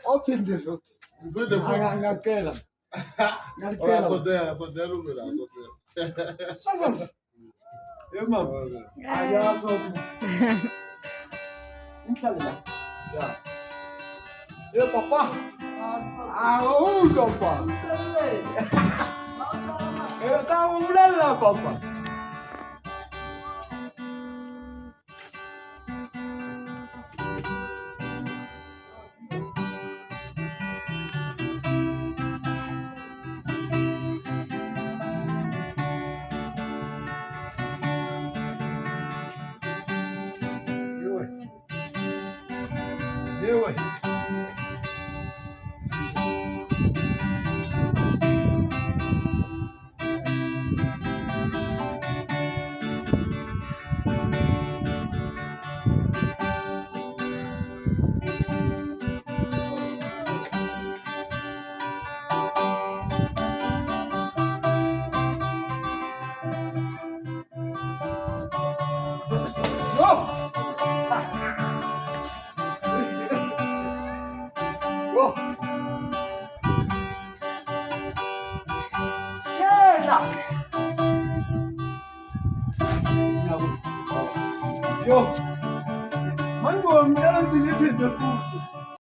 Open the foot. Good the foot. Ngakela. Ngakela. So there, look at that. So there. Yeah, mom. I got some. Inshallah. Yeah. Yeah, papa. Oh, papa. Tá umbrella, papa. Yo, mango, I'm telling you,